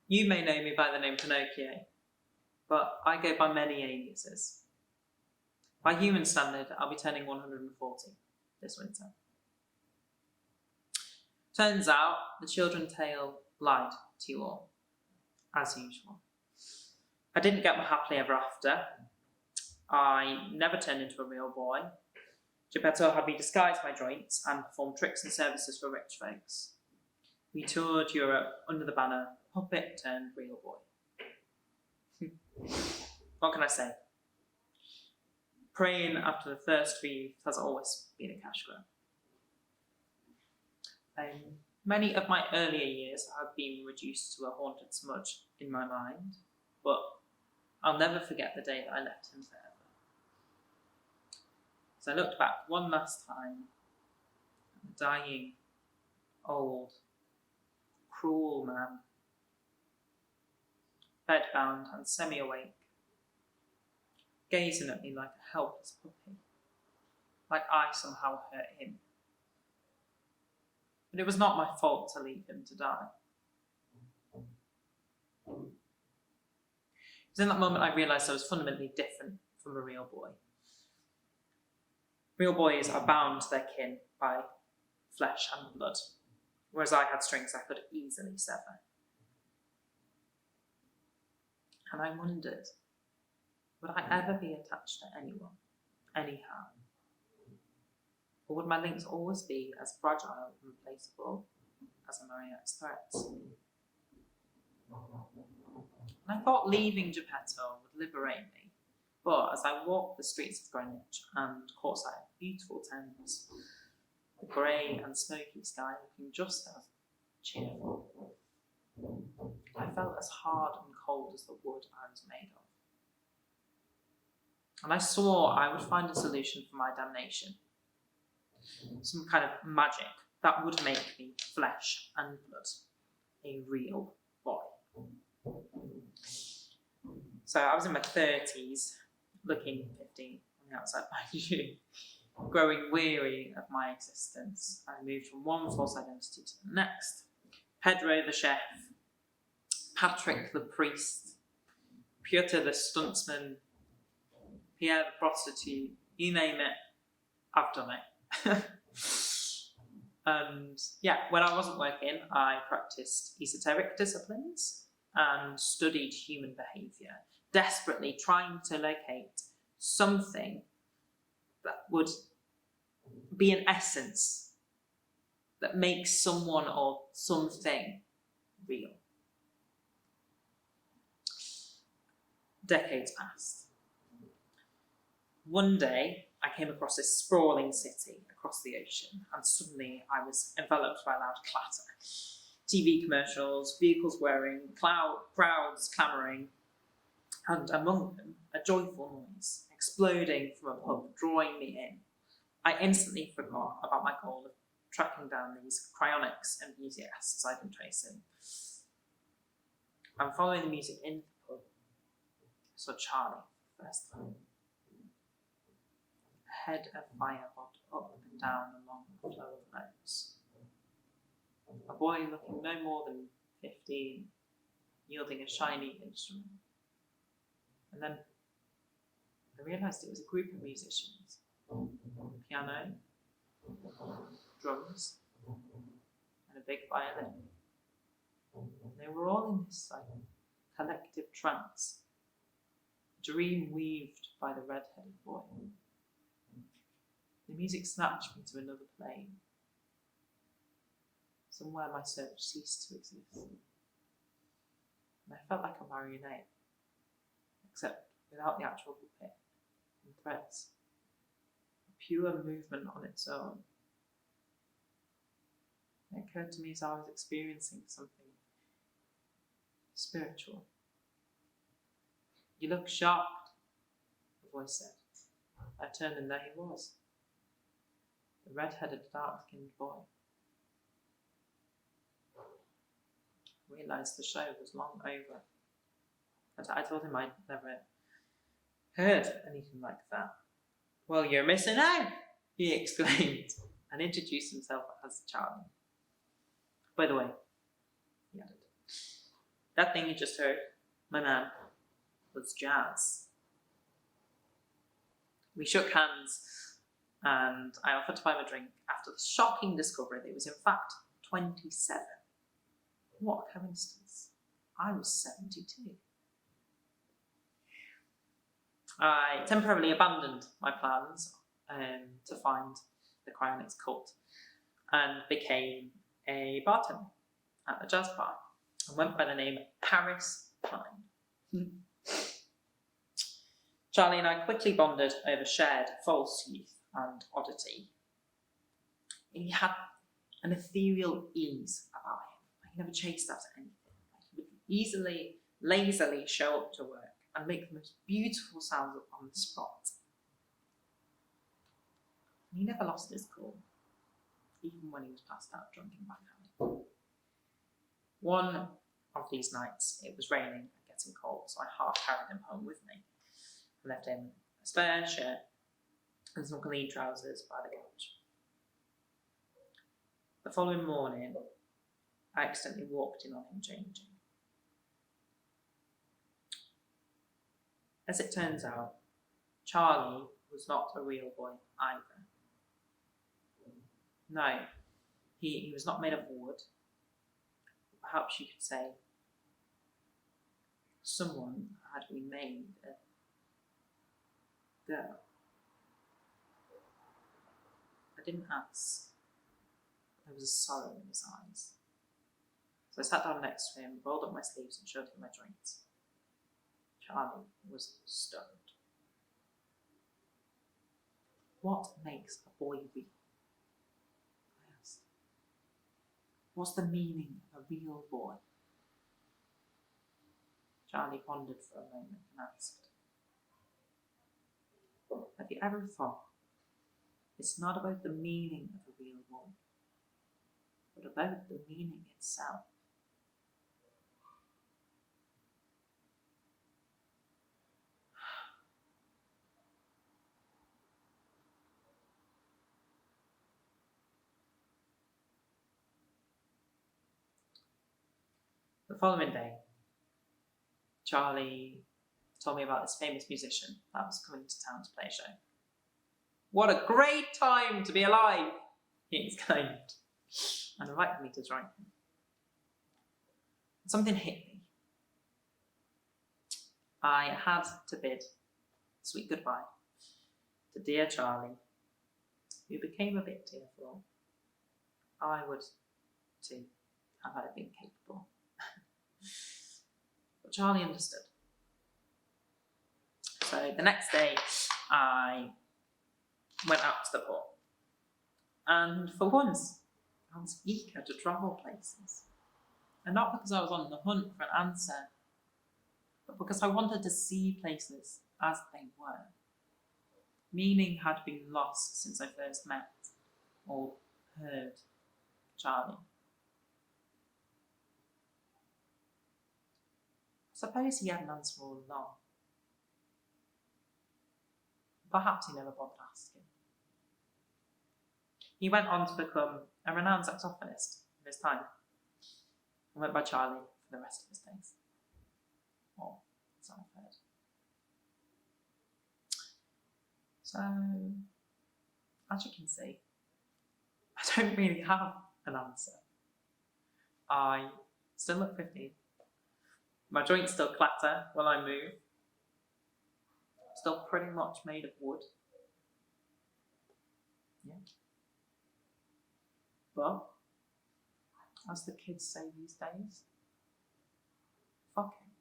You may know me by the name Pinocchio, but I go by many aliases. By human standard, I'll be turning 140 this winter. Turns out, the children's tale lied to you all, as usual. I didn't get my happily ever after. I never turned into a real boy. Geppetto had me disguise my joints and perform tricks and services for rich folks. We toured Europe under the banner puppet turned real boy. What can I say? Praying after the thirst for youth has always been a cash grab. Many of my earlier years have been reduced to a haunted smudge in my mind, but I'll never forget the day that I left him forever. As I looked back one last time at the dying, old, cruel man, bedbound and semi-awake, gazing at me like a helpless puppy, like I somehow hurt him. But it was not my fault to leave him to die. It was in that moment I realised I was fundamentally different from a real boy. Real boys are bound to their kin by flesh and blood, whereas I had strings I could easily sever. And I wondered, would I ever be attached to anyone, anyhow? Or would my links always be as fragile and replaceable as a marionette's threats? And I thought leaving Geppetto would liberate me, but as I walked the streets of Greenwich and caught sight of beautiful Thames, the grey and smoky sky looking just as cheerful, I felt as hard and cold as the wood I was made of. And I swore I would find a solution for my damnation. Some kind of magic that would make me flesh and blood, a real boy. So I was in my 30s, looking 15 on the outside, mind you, growing weary of my existence. I moved from one false identity to the next. Pedro the chef, Patrick the priest, Piotr the stuntsman, Pierre the prostitute, you name it, I've done it. And yeah, when I wasn't working, I practiced esoteric disciplines and studied human behaviour, desperately trying to locate something that would be an essence that makes someone or something real. Decades passed. One day, I came across this sprawling city across the ocean, and suddenly I was enveloped by loud clatter. TV commercials, vehicles whirring, crowds clamouring, and among them, a joyful noise exploding from a pub, drawing me in. I instantly forgot about my goal of tracking down these cryonics enthusiasts I'd been chasing. I'm following the music into the pub. I saw Charlie for the first time. A head of fire bobbed up and down along the flow of notes. A boy looking no more than 15, yielding a shiny instrument. And then I realised it was a group of musicians. Piano, drums, and a big violin. They were all in this collective trance, a dream weaved by the red-headed boy. The music snatched me to another plane. Somewhere my search ceased to exist. And I felt like a marionette, except without the actual puppet and threads. A pure movement on its own. It occurred to me as I was experiencing something spiritual. You look shocked, voice said. I turned and there he was. The red-headed, dark-skinned boy. I realised the show was long over. I told him I'd never heard anything like that. Well, you're missing out, he exclaimed, and introduced himself as Charlie. By the way, he added, that thing you just heard, my man, was jazz. We shook hands, and I offered to buy him a drink after the shocking discovery that he was in fact 27. What a coincidence. I was 72. I temporarily abandoned my plans to find the Cryonics cult and became a bartender at a jazz bar and went by the name Paris Pine. Charlie and I quickly bonded over shared false youth and oddity. He had an ethereal ease about him. He never chased after anything. He would easily, lazily show up to work and make the most beautiful sounds on the spot. He never lost his cool, even when he was passed out drunk in Bangkok. One of these nights, it was raining and getting cold, so I half carried him home with me. I left him a spare shirt and some clean trousers by the couch. The following morning, I accidentally walked in on him changing. As it turns out, Charlie was not a real boy either. No, he was not made of wood. Perhaps you could say someone had remade a girl. I didn't ask. There was a sorrow in his eyes. So I sat down next to him, rolled up my sleeves and showed him my joints. Charlie was stunned. What makes a boy real? I asked. What's the meaning of a real boy? Charlie pondered for a moment and asked, have you ever thought it's not about the meaning of a real boy, but about the meaning itself? The following day, Charlie told me about this famous musician that was coming to town to play a show. What a great time to be alive, he exclaimed, and invited me to join him. Something hit me. I had to bid a sweet goodbye to dear Charlie, who became a bit tearful. I would too, have I been capable. But Charlie understood. So the next day, I went out to the pub. And for once, I was eager to travel places. And not because I was on the hunt for an answer, but because I wanted to see places as they were. Meaning had been lost since I first met or heard Charlie. I suppose he had an answer all along. Perhaps he never bothered asking. He went on to become a renowned saxophonist in his time and went by Charlie for the rest of his days. Or so I've heard. So, as you can see, I don't really have an answer. I still look 15. My joints still clatter while I move. Still pretty much made of wood. Yeah. But, as the kids say these days, fuck it.